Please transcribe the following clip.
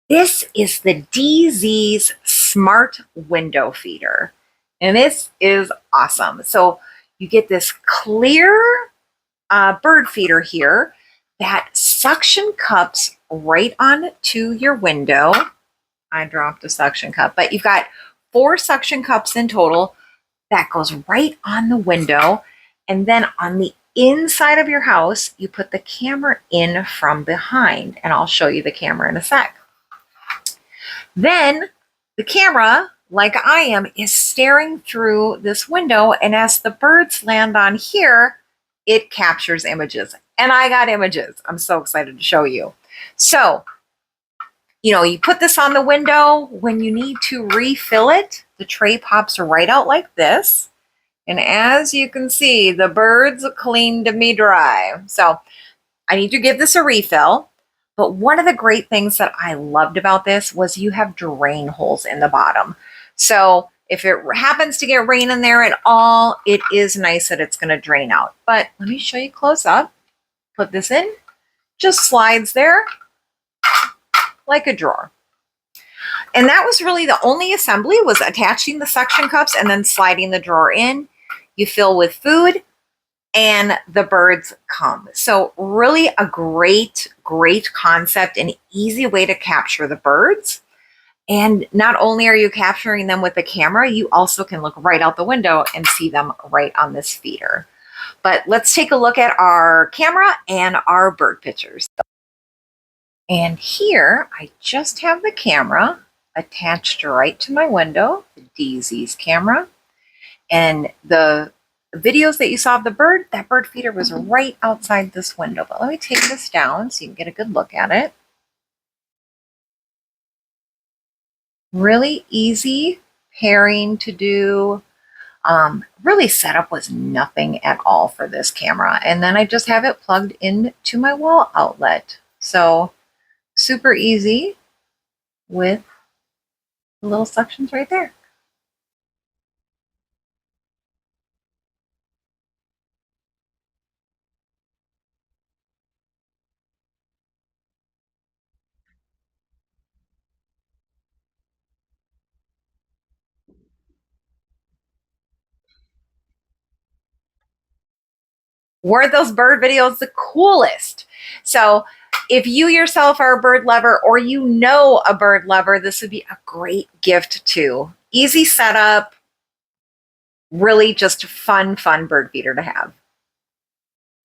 This is the Dzees Smart Window Feeder, and this is awesome. So you get this clear bird feeder here that suction cups right onto your window. I dropped a suction cup, but you've got 4 suction cups in total that goes right on the window. And then on the inside of your house, you put the camera in from behind, and I'll show you the camera in a sec. Then the camera, like I am, is staring through this window, and as the birds land on here, it captures images. And I got images. I'm so excited to show you. So, you put this on the window. When you need to refill it, the tray pops right out like this. And as you can see, the birds cleaned me dry. So I need to give this a refill. But one of the great things that I loved about this was you have drain holes in the bottom. So if it happens to get rain in there at all, it is nice that it's going to drain out. But let me show you close up. Put this in, just slides there like a drawer. And that was really the only assembly, was attaching the suction cups and then sliding the drawer in. You fill with food and the birds come. So really a great concept, an easy way to capture the birds. And not only are you capturing them with the camera, you also can look right out the window and see them right on this feeder. But let's take a look at our camera and our bird pictures. And here I just have the camera attached right to my window, the Dzees camera. And the videos that you saw of that bird feeder was right outside this window. But let me take this down so you can get a good look at it. Really easy pairing to do. Really setup was nothing at all for this camera. And then I just have it plugged into my wall outlet. So super easy with the little suctions right there. Weren't those bird videos the coolest? So if you yourself are a bird lover, or you know a bird lover, this would be a great gift too. Easy setup, really just fun bird feeder to have.